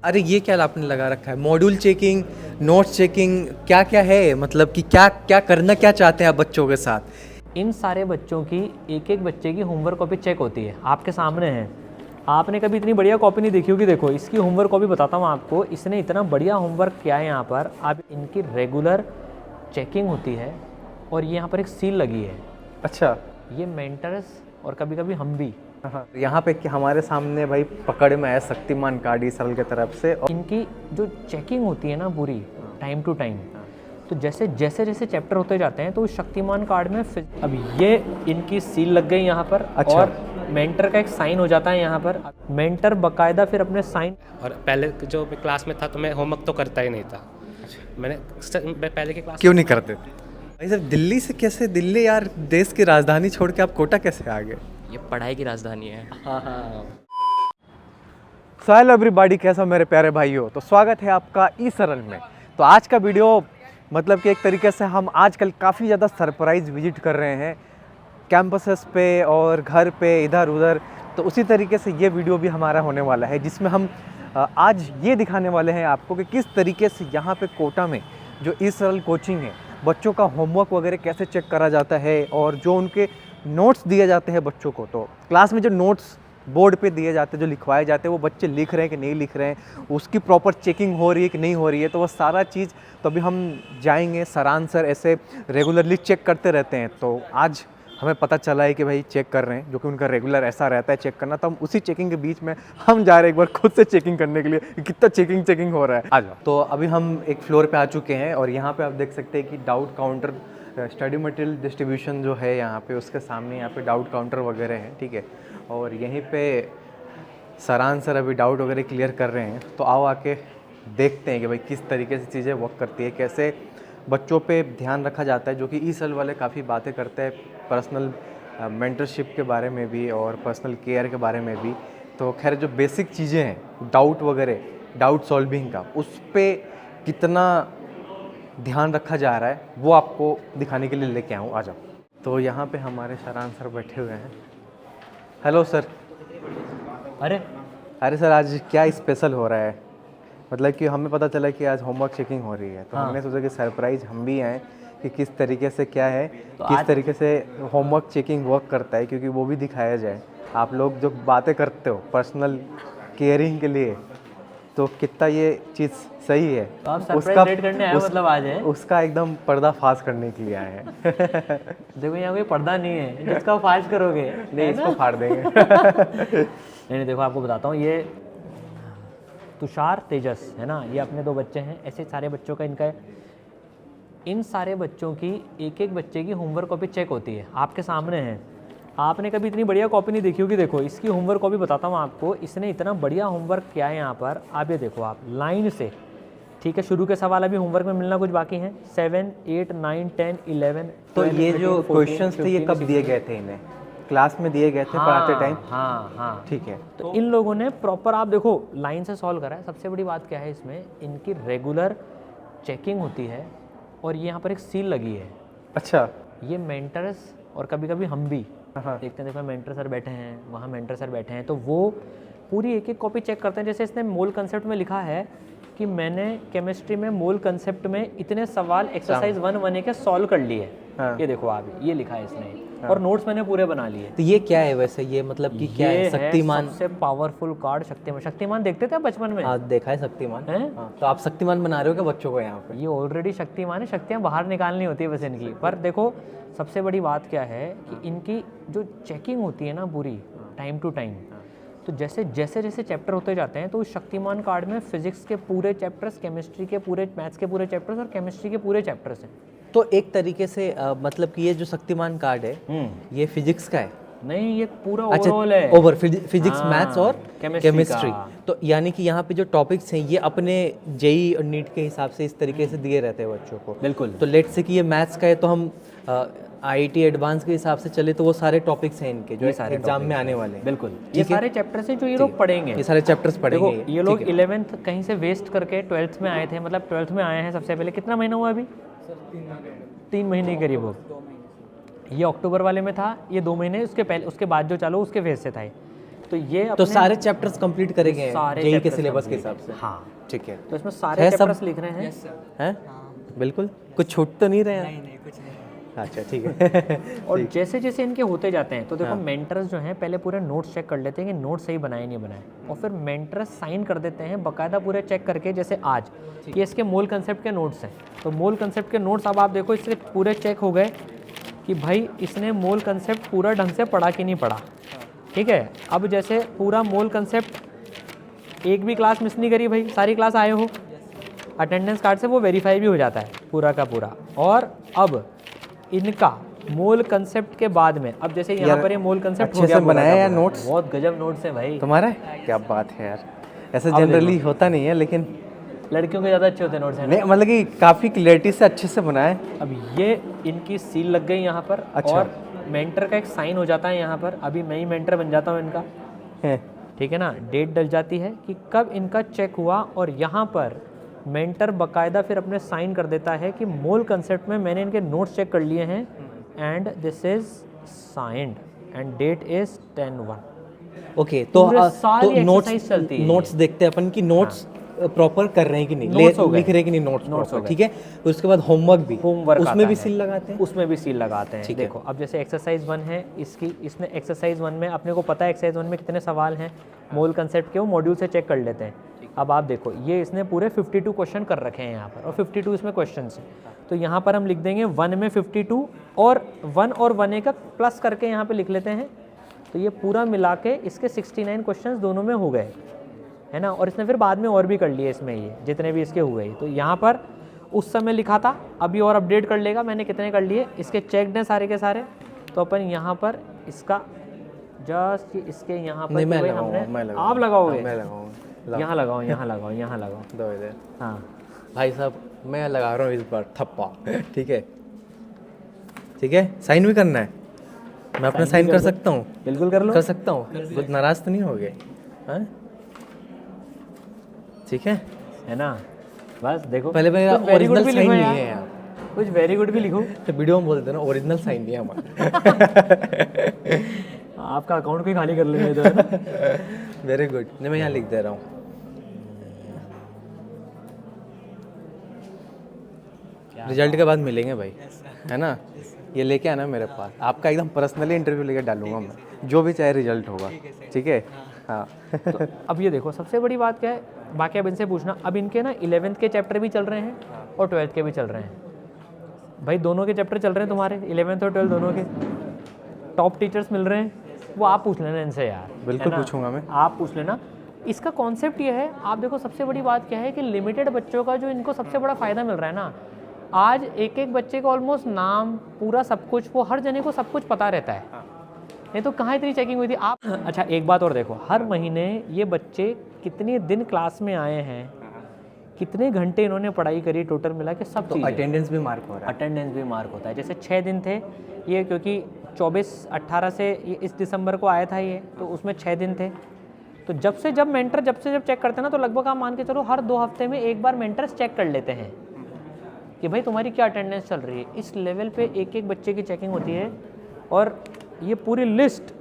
अरे ये क्या आपने लगा रखा है? मॉड्यूल चेकिंग, नोट्स चेकिंग, क्या क्या है? मतलब कि क्या क्या करना क्या चाहते हैं आप बच्चों के साथ? इन सारे बच्चों की एक एक बच्चे की होमवर्क कॉपी चेक होती है, आपके सामने है। आपने कभी इतनी बढ़िया कॉपी नहीं देखी होगी। देखो इसकी होमवर्क कॉपी बताता हूँ आपको, इसने इतना बढ़िया होमवर्क किया है यहाँ पर। आप इनकी रेगुलर चेकिंग होती है और ये यहाँ पर एक सील लगी है। अच्छा। ये मेंटर्स और कभी कभी हम भी हाँ, यहाँ पे कि हमारे सामने भाई पकड़ में है शक्तिमान कार्ड इस साल की तरफ से। और इनकी जो चेकिंग होती है ना पूरी टाइम टू टाइम, तो जैसे जैसे जैसे चैप्टर होते जाते हैं तो उस शक्तिमान कार्ड में अब ये इनकी सील लग गई यहाँ पर। अच्छा। और मेंटर का एक साइन हो जाता है यहाँ पर। मेंटर बकायदा फिर अपने साइन। और पहले जो मैं क्लास में था तो मैं होमवर्क तो करता ही नहीं था। मैं पहले की क्लास क्यों नहीं करते थे भाई साहब? दिल्ली से कैसे, दिल्ली यार देश की राजधानी छोड़ के आप कोटा कैसे आ गए? ये पढ़ाई की राजधानी है। सो हेलो एवरीबॉडी, कैसा मेरे प्यारे भाइयों? तो स्वागत है आपका ई सरल में। तो आज का वीडियो मतलब कि एक तरीके से हम आजकल काफ़ी ज़्यादा सरप्राइज विजिट कर रहे हैं कैंपसेस पे और घर पे इधर उधर। तो उसी तरीके से ये वीडियो भी हमारा होने वाला है, जिसमें हम आज ये दिखाने वाले हैं आपको कि किस तरीके से यहाँ पे कोटा में जो ई सरल कोचिंग है, बच्चों का होमवर्क वगैरह कैसे चेक करा जाता है और जो उनके नोट्स दिए जाते हैं बच्चों को। तो क्लास में जो नोट्स बोर्ड पे दिए जाते हैं, जो लिखवाए जाते हैं, वो बच्चे लिख रहे हैं कि नहीं लिख रहे हैं, उसकी प्रॉपर चेकिंग हो रही है कि नहीं हो रही है। तो वो सारा चीज़ तो अभी हम जाएंगे। सरान सर ऐसे रेगुलरली चेक करते रहते हैं, तो आज हमें पता चला है कि भाई चेक कर रहे हैं, जो कि उनका रेगुलर ऐसा रहता है चेक करना। तो हम उसी चेकिंग के बीच में हम जा रहे हैं एक बार खुद से चेकिंग करने के लिए कि कितना चेकिंग हो रहा है। आ जाओ। तो अभी हम एक फ्लोर पे आ चुके हैं और यहाँ पे आप देख सकते हैं कि doubt counter, study material distribution जो है यहाँ पे, उसके सामने यहाँ पे डाउट काउंटर वगैरह है, ठीक है। और यहीं पे सरान सर अभी डाउट वगैरह क्लियर कर रहे हैं। तो आओ आके देखते हैं कि भाई किस तरीके से चीज़ें वर्क करती है, कैसे बच्चों पे ध्यान रखा जाता है, जो कि ई सेल वाले काफ़ी बातें करते हैं पर्सनल मेंटरशिप के बारे में भी और पर्सनल केयर के बारे में भी। तो खैर जो बेसिक चीज़ें हैं डाउट वगैरह, डाउट सॉल्विंग का, उस पर कितना ध्यान रखा जा रहा है वो आपको दिखाने के लिए लेके आऊँ। आ जाओ। तो यहाँ पे हमारे सरान सर बैठे हुए हैं। Hello sir. अरे सर, आज क्या स्पेशल हो रहा है? मतलब कि हमें पता चला कि आज होमवर्क चेकिंग हो रही है, तो हमने सोचा कि सरप्राइज हम भी आएँ कि किस तरीके से क्या है, किस तरीके से होमवर्क चेकिंग वर्क करता है, क्योंकि वो भी दिखाया जाए। आप लोग जो बातें करते हो पर्सनल केयरिंग के लिए, तो कितना ये चीज़ सही है, तो आप सरप्राइज रेड करने आए मतलब आज है? उसका एकदम पर्दाफाश करने के लिए आए हैं। देखो यहाँ कोई पर्दा नहीं है जिसका फाश करोगे। नहीं, इसको फाड़ देंगे। नहीं देखो आपको बताता हूँ, ये तुषार तेजस है ना, ये अपने दो बच्चे हैं। ऐसे सारे बच्चों का इनका, इन सारे बच्चों की एक एक बच्चे की होमवर्क कॉपी चेक होती है, आपके सामने है। आपने कभी इतनी बढ़िया कॉपी नहीं देखी होगी। देखो इसकी होमवर्क कॉपी बताता हूँ आपको, इसने इतना बढ़िया होमवर्क किया है यहाँ पर। आप ये देखो, आप लाइन से, ठीक है, शुरू के सवाल अभी होमवर्क में मिलना कुछ बाकी हैं। 7, 8, 9, 10, 11। तो ये जो क्वेश्चंस थे ये कब दिए गए थे? इन्हें क्लास में दिए गए थे पढ़ाते टाइम? हाँ, ठीक है। तो इन लोगों ने प्रॉपर, आप देखो, लाइन से सॉल्व करा है। सबसे बड़ी बात क्या है इसमें, इनकी रेगुलर चेकिंग होती है और ये यहाँ पर एक सील लगी है। अच्छा। ये मेंटर्स और कभी कभी हम भी हाँ। देखते हैं। देखो मेंटर सर बैठे हैं, वहाँ मेंटर सर बैठे हैं, तो वो पूरी एक एक कॉपी चेक करते हैं। जैसे इसने मोल कंसेप्ट में लिखा है कि मैंने केमिस्ट्री में मोल कंसेप्ट में इतने सवाल एक्सरसाइज 1 के सॉल्व कर लिए। हाँ। ये देखो आप, ये लिखा है इसने। और नोट्स मैंने पूरे बना लिए। तो ये क्या है वैसे? ये मतलब कि क्या है? शक्तिमान सबसे पावरफुल कार्ड शक्तिमान। शक्तिमान देखते थे बचपन में? हाँ, देखा है शक्तिमान। हैं? हाँ। तो आप शक्तिमान बना रहे हो क्या बच्चों को यहाँ पे? ये ऑलरेडी शक्तिमान है, शक्तियाँ बाहर निकालनी होती है बस इनकी। पर देखो सबसे बड़ी बात क्या है कि इनकी जो चेकिंग होती है ना पूरी टाइम टू टाइम, तो जैसे जैसे जैसे चैप्टर होते जाते हैं तो उस शक्तिमान कार्ड में फिजिक्स के पूरे चैप्टर्स, केमिस्ट्री के पूरे, मैथ्स के पूरे चैप्टर्स और केमिस्ट्री के पूरे चैप्टर्स हैं। तो एक तरीके से मतलब कि ये जो शक्तिमान कार्ड है ये फिजिक्स का है? नहीं, ये पूरा अच्छा, ओवरऑल है। ओवर फिजिक्स, मैथ्स और केमिस्ट्री। का। तो यानी कि यहाँ पे जो टॉपिक्स हैं ये अपने जेई और नीट के हिसाब से इस तरीके से दिए रहते हैं बच्चों को। बिल्कुल। तो लेट से कि ये मैथ्स का है, तो हम आईआईटी एडवांस के हिसाब से चले तो वो सारे टॉपिक्स हैं इनके जो एग्जाम में आने वाले हैं। बिल्कुल, ये सारे चैप्टर्स हैं जो ये लोग पढ़ेंगे। ये सारे चैप्टर्स पढ़ेंगे। देखो ये लोग 11th कहीं से वेस्ट करके 12th में आए थे, मतलब 12th में आए हैं सबसे पहले। कितना महीना हुआ अभी? 3 महीने के करीब हो। ये अक्टूबर वाले में था, ये 2 महीने उसके पहले, उसके बाद जो चालू उसके फेज से था। तो ये तो अपने सारे चैप्टर्स कंप्लीट करेंगे सारे जेई के chapters सिलेबस के complete। हिसाब से? हाँ, ठीक है। तो इसमें सारे है सब? चैप्टर्स लिख रहे हैं। हैं? बिल्कुल, कुछ छूट तो नहीं रहे हैं? नहीं कुछ नहीं। अच्छा ठीक है। और जैसे जैसे इनके होते जाते हैं तो देखो हाँ। मेंटर्स जो हैं पहले पूरे नोट्स चेक कर लेते हैं कि नोट्स सही बनाए नहीं बनाए, और फिर मेंटर्स साइन कर देते हैं बाकायदा पूरे चेक करके, जैसे आज ये इसके मोल कंसेप्ट के नोट्स हैं, तो मोल कंसेप्ट के नोट्स अब आप देखो इसके पूरे चेक हो गए कि भाई इसने मोल कंसेप्ट पूरा ढंग से पढ़ा कि नहीं पढ़ा। ठीक है, अब जैसे पूरा मोल कंसेप्ट एक भी क्लास मिस नहीं करी भाई, सारी क्लास आए हो, अटेंडेंस कार्ड से वो वेरीफाई भी हो जाता है पूरा का पूरा। और अब इनका मोल कंसेप्ट के बाद में, अब जैसे यहाँ यार, पर ये मोल कंसेप्ट अच्छे से बनाया यार नोट्स। बहुत गजब नोट्स हैं भाई, तुम्हारा क्या बात है यार, ऐसे जनरली होता नहीं है, लेकिन लड़कियों के ज़्यादा अच्छे होते हैं नोट्स हैं ना। नहीं मतलब कि काफ़ी क्लियरिटी से अच्छे से बनाया है। अब ये इनकी सील लग गई यहाँ पर, अच्छा। और मेंटर का एक साइन हो जाता है यहाँ पर, अभी मैं ही मेंटर बन जाता हूँ इनका, हैं। ठीक है ना। डेट डल जाती है कि कब इनका चेक हुआ, और यहाँ पर मेंटर बकायदा फिर अपने साइन कर देता है कि मोल कंसेप्ट में मैंने इनके नोट्स चेक कर लिए हैं, and this is signed and date is 10/1। Okay, तो पूरे साल ये नोट्स exercise चलती है। नोट्स देखते हैं अपन की नोट्स प्रॉपर कर रहे हैं कि नहीं, Notes हो गए। लिख रहे हैं कि नहीं नोट्स Notes हो प्रॉपर, गए। ठीक है। तो उसके बाद होमवर्क भी, होमवर्क उसमें आता भी है। सील लगाते हैं। उसमें भी सील लगाते हैं। ठीक है। देखो अब जैसे एक्सरसाइज 1 है इसकी, इसमें एक्सरसाइज 1 में अपने को पता है एक्सरसाइज 1 में कितने सवाल हैं मोल कंसेप्ट के, वो मॉड्यूल से चेक कर लेते हैं। अब आप देखो ये इसने पूरे 52 क्वेश्चन कर रखे हैं यहाँ पर, और 52 इसमें क्वेश्चन हैं, तो यहाँ पर हम लिख देंगे 1 में 52 और 1 और 1A का प्लस करके यहाँ पे लिख लेते हैं, तो ये पूरा मिला के इसके 69 क्वेश्चंस दोनों में हो गए, है ना। और इसने फिर बाद में और भी कर लिए इसमें, ये जितने भी इसके हुए, तो यहाँ पर उस समय लिखा था, अभी और अपडेट कर लेगा मैंने कितने कर लिए, इसके चेकड हैं सारे के सारे। तो अपन यहाँ पर इसका जस्ट इसके यहाँ पर नहीं, मैं कि भाई लगाऊंगा, हमने- मैं लगाऊंगा। आप लगाओगे, मैं लगाऊंगा। यहाँ लगाओ, यहाँ लगाओ, यहाँ लगाओ। दो इधर। हाँ भाई साहब मैं लगा रहा हूँ इस बार थप्पा, ठीक है। ठीक है, साइन भी करना है, मैं अपना साइन कर सकता हूँ? बिल्कुल कर लो। कर सकता हूँ, कुछ नाराज तो नहीं हो गए? हाँ? ठीक है, है ना, बस देखो पहले मेरा कुछ very good ओरिजिनल भी साइन लिखो नहीं यार, है यार, कुछ वेरी गुड भी लिखो। तो वीडियो में बोल देना ओरिजिनल साइन नहीं है हमारा। आपका अकाउंट भी खाली कर लेंगे तो, है ना। वेरी गुड, नहीं मैं यहाँ लिख दे रहा हूँ। रिजल्ट के बाद मिलेंगे भाई, है ना। ये लेके आना मेरे पास, आपका एकदम पर्सनली इंटरव्यू लेके डालूंगा मैं, जो भी चाहे रिजल्ट होगा, ठीक है। हाँ। तो अब ये देखो सबसे बड़ी बात क्या है, बाकी अब इनसे पूछना, अब इनके ना 11th के चैप्टर भी चल रहे हैं और 12th के भी चल रहे हैं भाई, दोनों के चैप्टर चल रहे हैं तुम्हारे 11th और 12th दोनों के, टॉप टीचर्स मिल रहे हैं, वो आप पूछ लेना इनसे यार, बिल्कुल है ना? पूछूंगा मैं। आप पूछ लेना। इसका कॉन्सेप्ट ये है, आप देखो सबसे बड़ी बात क्या है कि लिमिटेड बच्चों का जो इनको सबसे बड़ा फ़ायदा मिल रहा है ना, आज एक एक बच्चे को ऑलमोस्ट नाम पूरा सब कुछ, वो हर जने को सब कुछ पता रहता है, नहीं तो कहाँ इतनी चेकिंग हुई थी आप। अच्छा एक बात और देखो, हर महीने ये बच्चे कितने दिन क्लास में आए हैं, कितने घंटे इन्होंने पढ़ाई करी, टोटल मिला के सब चीज़ें। अटेंडेंस भी मार्क हो रहा है। अटेंडेंस भी मार्क होता है, जैसे 6 दिन थे ये, क्योंकि 24-18 से ये इस दिसंबर को आया था ये, तो उसमें 6 दिन थे। तो जब मेंटर जब चेक करते हैं ना, तो लगभग आप मान के चलो हर 2 हफ्ते में एक बार मेंटर्स चेक कर लेते हैं कि भाई तुम्हारी क्या अटेंडेंस चल रही है। इस लेवल पे एक एक बच्चे की चेकिंग होती है, और ये पूरी लिस्ट,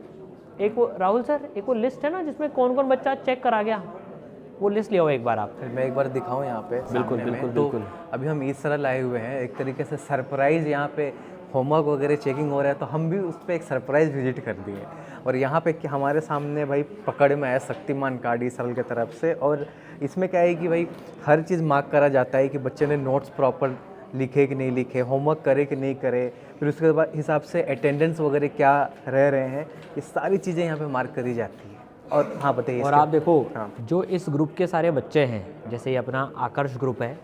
एक वो राहुल सर एक वो लिस्ट है ना जिसमें कौन कौन बच्चा चेक करा गया, वो लिस्ट ले आओ एक बार आप। फिर मैं एक बार दिखाऊं यहाँ पे बिल्कुल, सामने में। बिल्कुल, तो बिल्कुल। अभी हम इस तरह लाए हुए हैं, एक तरीके से सरप्राइज, यहाँ पे होमवर्क वगैरह चेकिंग हो रहा है, तो हम भी उस पर एक सरप्राइज विजिट कर दिए। और यहाँ पे कि हमारे सामने भाई पकड़ में आया शक्तिमान कार्ड ई सरल की तरफ से, और इसमें क्या है कि भाई हर चीज़ मार्क करा जाता है कि बच्चे ने नोट्स प्रॉपर लिखे कि नहीं लिखे, होमवर्क करे कि नहीं करे, फिर उसके बाद हिसाब से अटेंडेंस वगैरह क्या रह रहे हैं, ये सारी चीज़ें यहाँ पे मार्क करी जाती है। और हाँ बताइए। और आप देखो हाँ। जो इस ग्रुप के सारे बच्चे हैं, जैसे ये अपना आकर्ष ग्रुप है,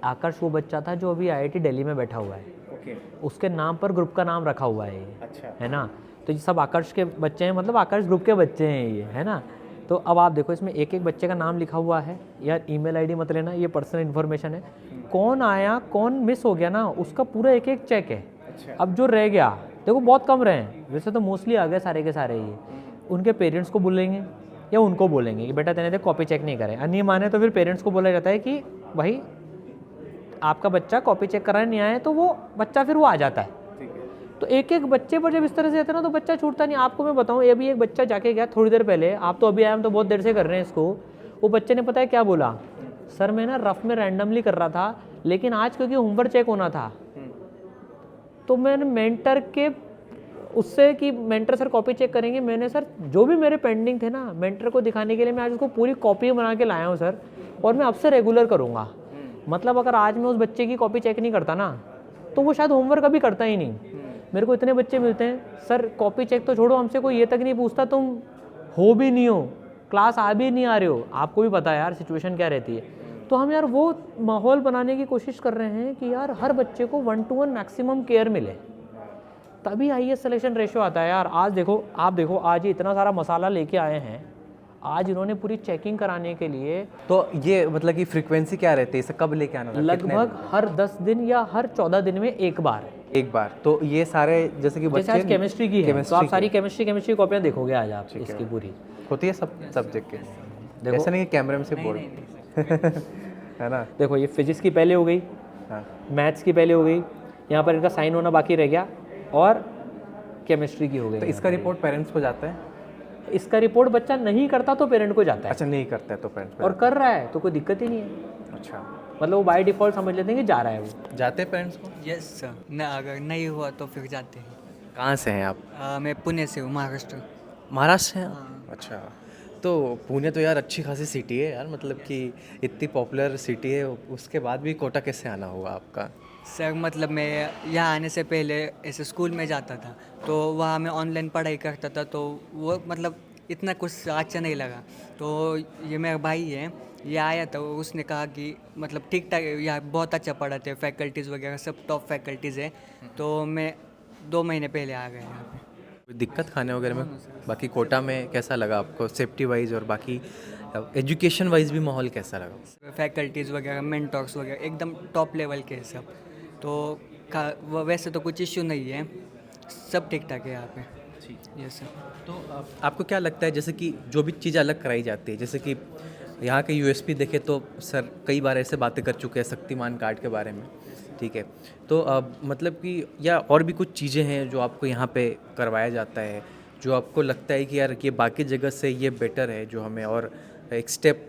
आकर्ष वो बच्चा था जो अभी IIT दिल्ली में बैठा हुआ है, ओके, उसके नाम पर ग्रुप का नाम रखा हुआ है ये, अच्छा। है ना। तो ये सब आकर्ष के बच्चे हैं, मतलब आकर्ष ग्रुप के बच्चे हैं ये, है ना। तो अब आप देखो इसमें एक एक बच्चे का नाम लिखा हुआ है, यार ईमेल आईडी मत लेना, ये पर्सनल इन्फॉर्मेशन है, कौन आया कौन मिस हो गया ना, उसका पूरा एक एक चेक है। अब जो रह गया देखो बहुत कम रहे हैं, वैसे तो मोस्टली आ गए सारे के सारे, ये उनके पेरेंट्स को बोलेंगे या उनको बोलेंगे कि बेटा तेने तो कॉपी चेक नहीं करे, नहीं माने तो फिर पेरेंट्स को बोला जाता है कि भाई आपका बच्चा कॉपी चेक कराने नहीं आया, तो वो बच्चा फिर वो आ जाता है, तो एक एक बच्चे पर जब इस तरह से रहता है ना तो बच्चा छूटता नहीं। आपको मैं बताऊँ, अभी एक बच्चा जाके गया थोड़ी देर पहले, आप तो अभी आए, हम तो बहुत देर से कर रहे हैं इसको। वो बच्चे ने पता है क्या बोला, सर मैं ना रफ में रैंडमली कर रहा था, लेकिन आज क्योंकि होमवर्क चेक होना था तो मैंने मेंटर के उससे कि मेंटर सर कॉपी चेक करेंगे, मैंने सर जो भी मेरे पेंडिंग थे ना मेंटर को दिखाने के लिए मैं आज उसको पूरी कॉपी बना के लाया हूँ सर, और मैं अब से रेगुलर करूँगा। मतलब अगर आज मैं उस बच्चे की कॉपी चेक नहीं करता ना तो वो शायद होमवर्क कभी करता ही नहीं। मेरे को इतने बच्चे मिलते हैं, सर कॉपी चेक तो छोड़ो, हमसे कोई ये तक नहीं पूछता तुम हो भी नहीं हो, क्लास आ भी नहीं आ रहे हो। आपको भी पता है यार सिचुएशन क्या रहती है। तो हम यार वो माहौल बनाने की कोशिश कर रहे हैं कि यार हर बच्चे को 1-to-1 मैक्सिमम केयर मिले, तभी हाईएस्ट सिलेक्शन रेशियो आता है यार। आज देखो, आप देखो, आज ये इतना सारा मसाला लेके आए हैं, आज इन्होंने पूरी चेकिंग कराने के लिए तो ये मतलब कि फ्रीक्वेंसी क्या रहती है, इसे कब लेके आना होता है? लगभग हर 10 दिन या हर 14 दिन में एक बार। एक बार। तो ये सारे जैसे कि जैसे आज केमिस्ट्री की है तो आप सारी chemistry केमिस्ट्री कॉपियाँ देखोगे आज आप इसकी पूरी। होती है सब सब्जेक्ट के, देखो। ऐसा नहीं कि कैमरे में से बोल है ना। देखो ये फिजिक्स की पहले हो गई, हाँ, मैथ्स की पहले हो गई, यहाँ पर इनका साइन होना बाकी रह गया, और केमिस्ट्री की हो गई। तो इसका रिपोर्ट पेरेंट्स को जाता है? इसका रिपोर्ट बच्चा नहीं करता तो पेरेंट को जाता है, अच्छा, नहीं करता है तो पेरेंट्स और कर रहा है तो कोई दिक्कत ही नहीं है। अच्छा, मतलब वो बाय डिफॉल्ट समझ लेते हैं कि जा रहा है वो। जाते हैं पेरेंट्स को? यस सर, न अगर नहीं हुआ तो फिर जाते हैं। कहाँ से हैं आप? मैं पुणे से हूँ, महाराष्ट्र। महाराष्ट्र से हैं? अच्छा, तो पुणे तो यार अच्छी खासी सिटी है यार, मतलब कि इतनी पॉपुलर सिटी है, उसके बाद भी कोटा कैसे आना हुआ आपका? सर मतलब मैं यहाँ आने से पहले ऐसे स्कूल में जाता था, तो वहाँ मैं ऑनलाइन पढ़ाई करता था, तो वो मतलब इतना कुछ अच्छा नहीं लगा। तो ये मेरा भाई है, ये आया था, उसने कहा कि मतलब ठीक ठाक यहाँ बहुत अच्छा पढ़ाते हैं, फैकल्टीज़ वगैरह सब टॉप फैकल्टीज़ है। तो मैं 2 महीने पहले आ गया यहाँ पे। कोई दिक्कत खाने वगैरह में? बाकी कोटा में कैसा लगा आपको, सेफ्टी वाइज और बाकी एजुकेशन वाइज भी माहौल कैसा लगा? फैकल्टीज़ वगैरह, मेंटर्स वगैरह एकदम टॉप लेवल के हैं सब। तो वैसे तो कुछ इश्यू नहीं है, सब ठीक ठाक है यहाँ पे। Yes sir. तो आपको क्या लगता है, जैसे कि जो भी चीज़ अलग कराई जाती है, जैसे कि यहाँ के यूएसपी देखे तो सर कई बार ऐसे बातें कर चुके हैं शक्तिमान कार्ड के बारे में, ठीक है, तो मतलब कि या और भी कुछ चीज़ें हैं जो आपको यहाँ पे करवाया जाता है, जो आपको लगता है कि यार ये बाकी जगह से ये बेटर है, जो हमें और एक स्टेप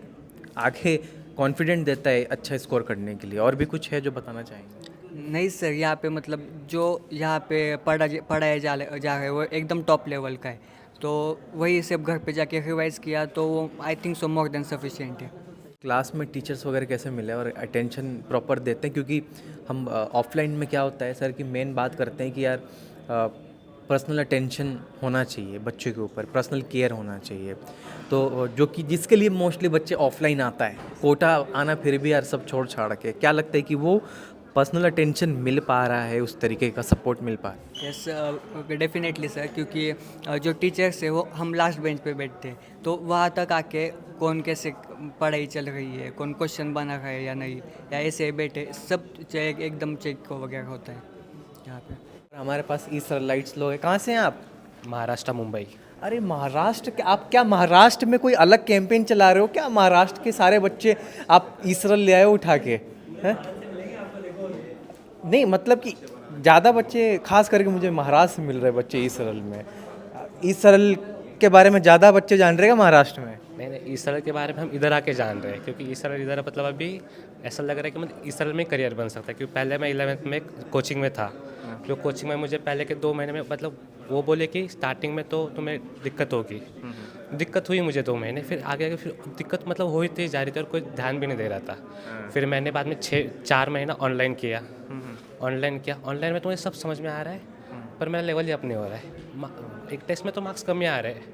आगे कॉन्फिडेंट देता है अच्छा स्कोर करने के लिए? और भी कुछ है जो बताना चाहेंगे? नहीं सर, यहाँ पे मतलब जो यहाँ पे पढ़ाया जा रहा है वो एकदम टॉप लेवल का है, तो वही सब घर पे जाके रिवाइज किया तो वो I think so more than sufficient है। क्लास में टीचर्स वगैरह कैसे मिले और अटेंशन प्रॉपर देते हैं? क्योंकि हम ऑफलाइन में क्या होता है सर कि मेन बात करते हैं कि यार पर्सनल अटेंशन होना चाहिए बच्चे के ऊपर, पर्सनल केयर होना चाहिए, तो जो कि जिसके लिए मोस्टली बच्चे ऑफलाइन आता है, कोटा आना फिर भी यार सब छोड़ छाड़ के, क्या लगता है कि वो पर्सनल अटेंशन मिल पा रहा है, उस तरीके का सपोर्ट मिल पा रहा है? यस डेफिनेटली सर, क्योंकि जो टीचर्स है वो हम लास्ट बेंच पे बैठते हैं, तो वहाँ तक आके कौन कैसे पढ़ाई चल रही है, कौन क्वेश्चन बना रहा है या नहीं, या ऐसे बैठे सब एकदम चेक वगैरह होता है यहाँ पे। हमारे पास ई सरलाइट्स लोग हैं। कहाँ से हैं आप? महाराष्ट्र, मुंबई। अरे महाराष्ट्र के, आप क्या महाराष्ट्र में कोई अलग कैंपेन चला रहे हो क्या? महाराष्ट्र के सारे बच्चे आप ई सरल ले आए हो उठा के, हैं? नहीं मतलब कि ज़्यादा बच्चे, खास करके मुझे महाराष्ट्र से मिल रहे बच्चे ई सरल में। ई सरल के बारे में ज़्यादा बच्चे जान रहे हैं महाराष्ट्र में? नहीं, ईसरल के बारे में हम इधर आके जान रहे हैं, क्योंकि ईसरल इधर मतलब अभी ऐसा लग रहा है कि मतलब ईसरल में करियर बन सकता है। क्योंकि पहले मैं 11th में कोचिंग में था, जो कोचिंग में मुझे पहले के 2 महीने में मतलब वो बोले कि स्टार्टिंग में तो तुम्हें दिक्कत होगी, दिक्कत हुई मुझे 2 महीने, फिर आगे फिर दिक्कत मतलब होती जा रही थी और कोई ध्यान भी नहीं दे रहा था। फिर मैंने बाद में 4 महीना ऑनलाइन किया, ऑनलाइन में तुम्हें सब समझ में आ रहा है, पर मेरा लेवल ही अप नहीं हो रहा है। एक टेस्ट में तो मार्क्स कम ही आ रहे हैं,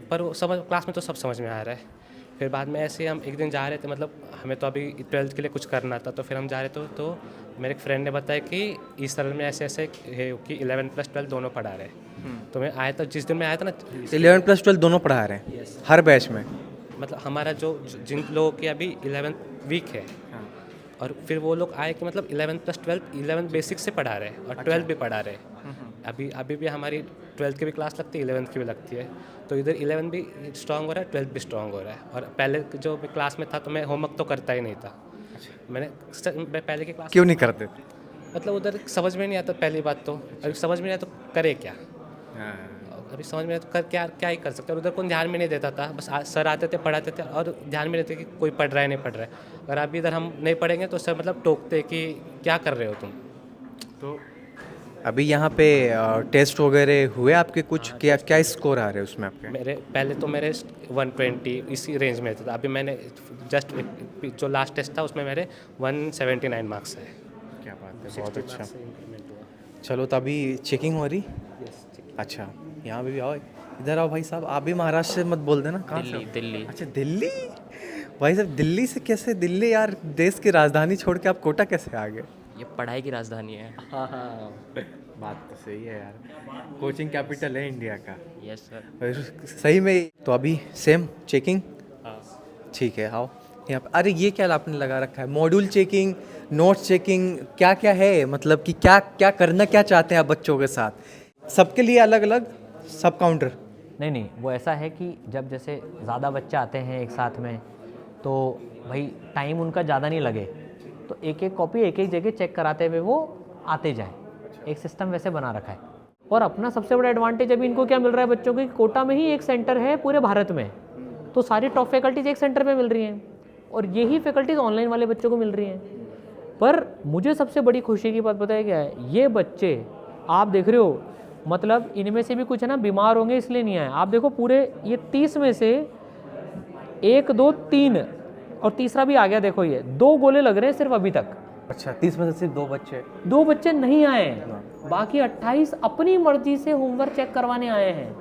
पर वो समझ क्लास में तो सब समझ में आ रहा है। फिर बाद में ऐसे हम एक दिन जा रहे थे, मतलब हमें तो अभी 12th के लिए कुछ करना था, तो फिर हम जा रहे थे, तो मेरे एक फ्रेंड ने बताया कि इस तरह में ऐसे ऐसे है कि 11 + 12 दोनों पढ़ा रहे हैं। तो मैं आया था, जिस दिन मैं आया था ना, 11 + 12 दोनों पढ़ा रहे हैं हर बैच में? मतलब हमारा जो जिन लोगों की अभी 11th वीक है, और फिर वो लोग आए कि मतलब 11 + 12 11 बेसिक से पढ़ा रहे हैं और 12th भी पढ़ा रहे हैं। अभी भी हमारी 12th की भी क्लास लगती है, 11th की भी लगती है, तो इधर 11 भी स्ट्रांग हो रहा है, 12th भी स्ट्रांग हो रहा है। और पहले जो मैं क्लास में था तो मैं होमवर्क तो करता ही नहीं था। मैं पहले की क्लास क्यों नहीं करते? मतलब उधर समझ में नहीं आता पहली बात तो, अभी समझ में नहीं आता तो करे क्या, अभी समझ में नहीं आता तो कर क्या ही कर सकते हैं। उधर कोई ध्यान में नहीं देता था, बस सर आते थे पढ़ाते थे और ध्यान में रहते कि कोई पढ़ रहा है नहीं पढ़ रहा है। अगर अभी इधर हम नहीं पढ़ेंगे तो सर मतलब टोकते कि क्या कर रहे हो तुम। तो अभी यहाँ पे टेस्ट वगैरह हुए आपके कुछ, क्या क्या स्कोर आ रहे हैं उसमें आपके? मेरे पहले तो मेरे 120 इसी रेंज में था, अभी मैंने जस्ट जो लास्ट टेस्ट था उसमें मेरे 179 मार्क्स है। क्या बात है, बहुत अच्छा। चलो तो अभी चेकिंग हो रही? अच्छा, यहाँ पे भी आओ, इधर आओ भाई साहब। आप भी महाराष्ट्र से मत बोल देना, कहाँ से हो? दिल्ली। अच्छा दिल्ली, भाई साहब दिल्ली से कैसे? दिल्ली यार देश की राजधानी छोड़ के आप कोटा कैसे आ गए? ये पढ़ाई की राजधानी है। हाँ, बात तो सही है यार, कोचिंग कैपिटल है इंडिया का। Yes sir. और सही में तो अभी सेम चेकिंग, ठीक है आओ यहाँ पे। अरे ये क्या आपने लगा रखा है, मॉड्यूल चेकिंग, नोट्स चेकिंग, क्या क्या है? मतलब कि क्या क्या करना क्या चाहते हैं आप बच्चों के साथ? सबके लिए अलग अलग सब काउंटर? नहीं, वो ऐसा है कि जब जैसे ज़्यादा बच्चे आते हैं एक साथ में तो भाई टाइम उनका ज़्यादा नहीं लगे, तो एक एक कॉपी एक एक जगह चेक कराते हुए वो आते जाएं। एक सिस्टम वैसे बना रखा है। और अपना सबसे बड़ा एडवांटेज अभी इनको क्या मिल रहा है बच्चों को कि कोटा में ही एक सेंटर है पूरे भारत में, तो सारी टॉप फैकल्टीज एक सेंटर पे मिल रही हैं और यही फैकल्टीज ऑनलाइन वाले बच्चों को मिल रही हैं। पर मुझे सबसे बड़ी खुशी की बात पता है क्या है? ये बच्चे आप देख रहे हो, मतलब इनमें से भी कुछ है ना बीमार होंगे इसलिए नहीं आए। आप देखो पूरे ये 30 में से 1 2 3 और तीसरा भी आ गया, देखो ये 2 गोले लग रहे हैं सिर्फ अभी तक। अच्छा 30 में से सिर्फ 2 बच्चे नहीं आए, बाकी 28 अपनी मर्जी से होमवर्क चेक करवाने आए हैं।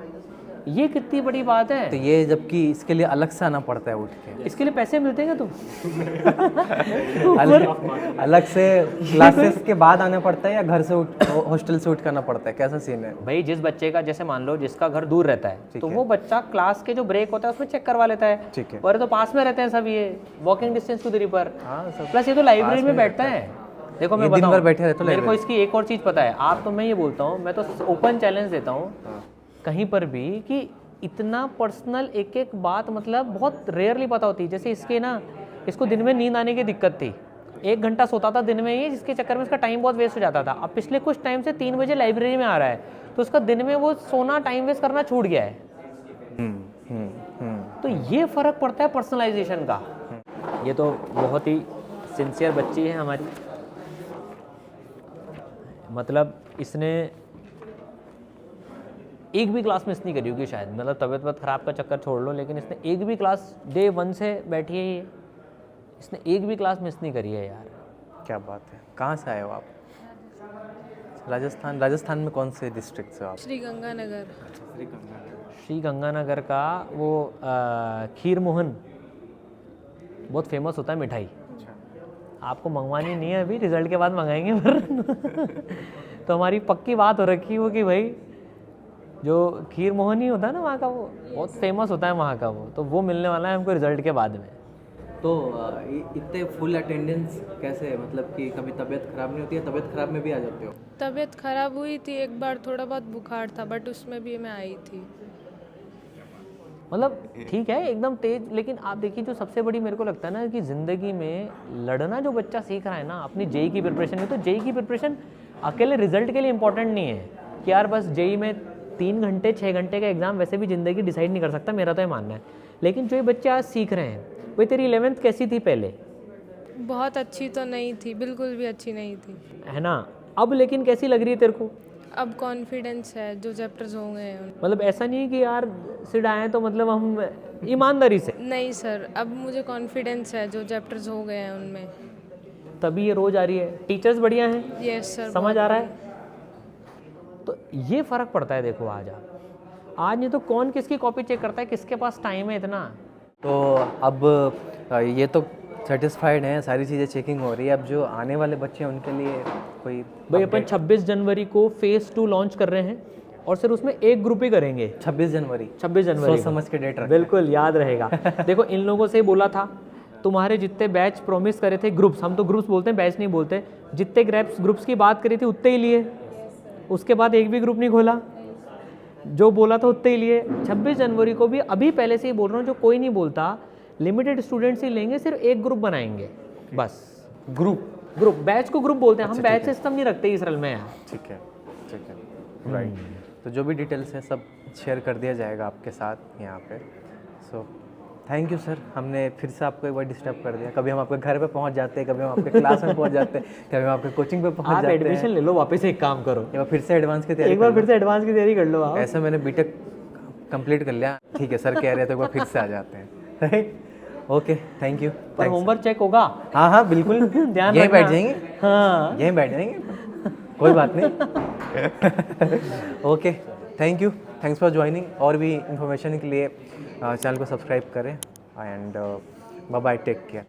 ये कितनी बड़ी बात है। तो ये जबकि इसके लिए अलग से आना पड़ता है उठ के, इसके लिए पैसे मिलते हैं क्या अलग से क्लासेस के बाद आना पड़ता है या घर से हॉस्टल से उठ करना पड़ता है, कैसा सीन है? भाई जिस बच्चे का जैसे मान लो जिसका घर दूर रहता है तो वो बच्चा क्लास के जो ब्रेक होता है उसमें चेक करवा लेता है। ठीक है। और तो पास में रहते हैं सब, ये वॉकिंग डिस्टेंस की दूरी पर। हाँ, सब प्लस ये तो लाइब्रेरी में बैठता है। देखो मैं दिन भर बताऊं, बैठे रहते हो मेरे को इसकी एक और चीज़ पता है। आप तो मैं ये बोलता हूँ, मैं तो ओपन चैलेंज देता हूँ कहीं पर भी कि इतना पर्सनल एक एक बात मतलब बहुत रेयरली पता होती है। जैसे इसके ना, इसको दिन में नींद आने की दिक्कत थी, 1 घंटा सोता था दिन में ही, जिसके चक्कर में इसका टाइम बहुत वेस्ट हो जाता था। अब पिछले कुछ टाइम से 3 बजे लाइब्रेरी में आ रहा है तो उसका दिन में वो सोना टाइम वेस्ट करना छूट गया है। तो ये फ़र्क पड़ता है पर्सनलाइजेशन का। ये तो बहुत ही सिंसियर बच्ची है हमारी, मतलब इसने एक भी क्लास मिस नहीं करी होगी शायद, मतलब तबीयत ख़राब का चक्कर छोड़ लो, लेकिन इसने एक भी क्लास डे 1 से बैठी है ये, इसने एक भी क्लास मिस नहीं करी है यार। क्या बात है। कहाँ से आए हो आप? राजस्थान। राजस्थान में कौन से डिस्ट्रिक्ट से हो आप? श्री गंगानगर। श्री गंगानगर का वो खीर मोहन बहुत फेमस होता है मिठाई। आपको मंगवानी नहीं है अभी, रिजल्ट के बाद मंगाएंगे पर तो हमारी पक्की बात हो रखी है वो कि भाई जो खीर मोहन ही होता है ना वहाँ का, वो बहुत फेमस होता है वहाँ का, वो मिलने वाला है हमको रिजल्ट के बाद में। तो इतने फुल अटेंडेंस कैसे, मतलब कि कभी तबीयत खराब नहीं होती है? तबीयत खराब में भी आ जाते हो? तबीयत खराब हुई थी एक बार, थोड़ा बहुत बुखार था, बट उसमें भी मैं आई थी। मतलब ठीक है एकदम तेज, लेकिन आप देखिए जो सबसे बड़ी मेरे को लगता है ना कि ज़िंदगी में लड़ना जो बच्चा सीख रहा है ना अपनी जेई की प्रिपरेशन में, तो जेई की प्रिपरेशन अकेले रिजल्ट के लिए इंपॉर्टेंट नहीं है कि यार बस जेई में 3 घंटे 6 घंटे का एग्ज़ाम वैसे भी ज़िंदगी डिसाइड नहीं कर सकता, मेरा तो ये मानना है। लेकिन जो ये बच्चे आज सीख रहे हैं, भाई तेरी 11th कैसी थी पहले? बहुत अच्छी तो नहीं थी, बिल्कुल भी अच्छी नहीं थी, है ना? अब लेकिन कैसी लग रही है तेरे को? अब कॉन्फिडेंस है, जो चैप्टर्स हो गए हैं मतलब ऐसा नहीं है कि यार सिड आए तो मतलब हम ईमानदारी से, नहीं सर, अब मुझे कॉन्फिडेंस है, जो चैप्टर्स हो गए हैं उनमें। तभी ये रोज़ आ रही है। टीचर्स बढ़िया हैं, यस सर, समझ आ रहा है, तो ये फ़र्क पड़ता है। देखो आज नहीं तो कौन किसकी कॉपी चेक करता है, किसके पास टाइम है इतना। तो अब ये तो सेटिस्फाइड हैं, सारी चीज़ें चेकिंग हो रही है, अब जो आने वाले बच्चे हैं उनके लिए कोई? भाई अपन 26 जनवरी को फेज़ 2 लॉन्च कर रहे हैं और सिर्फ उसमें एक ग्रुप ही करेंगे। 26 जनवरी सोच समझ के डेट रख, बिल्कुल याद रहेगा। देखो इन लोगों से बोला था तुम्हारे जितने बैच प्रॉमिस करे थे, ग्रुप्स, हम तो ग्रुप्स बोलते हैं बैच नहीं बोलते, जितने ग्रुप्स की बात करी थी उतने ही लिए, उसके बाद एक भी ग्रुप नहीं खोला, जो बोला था उतने ही लिए। 26 जनवरी को भी अभी पहले से ही बोल रहा हूँ, जो कोई नहीं बोलता, लिमिटेड स्टूडेंट्स ही लेंगे, सिर्फ एक ग्रुप बनाएंगे बस। ग्रुप ग्रुप, बैच को ग्रुप बोलते हैं हम, अच्छा, ठीक बैच सिस्टम नहीं रखते इसराइल में यहाँ। ठीक है, राइट। तो जो भी डिटेल्स है सब शेयर कर दिया जाएगा आपके साथ यहाँ पे। सो थैंक यू सर, हमने फिर से आपको एक बार डिस्टर्ब कर दिया। कभी हम आपके घर पे पहुँच जाते हैं, कभी हम आपके क्लास में पहुँच जाते हैं, कभी हम आपके कोचिंग पे पहुँच आप जाते एडमिशन हैं। ले लो वापस, एक काम करो, एक बार फिर से एडवांस की तैयारी एक बार कर फिर से एडवांस की तैयारी कर लो लो। आप। ऐसा मैंने बीटेक कंप्लीट कर लिया, ठीक है सर कह रहे हैं तो एक बार फिर से आ जाते हैं, राइट। Okay, thank you. पर होमवर्क चेक होगा। हाँ हाँ बिल्कुल, ध्यान यहीं रखना। बैठ जाएंगे, हाँ यहीं बैठ जाएंगे, कोई बात नहीं। Okay, thank you, thanks for joining. और भी इंफॉर्मेशन के लिए चैनल को सब्सक्राइब करें and bye bye, take care.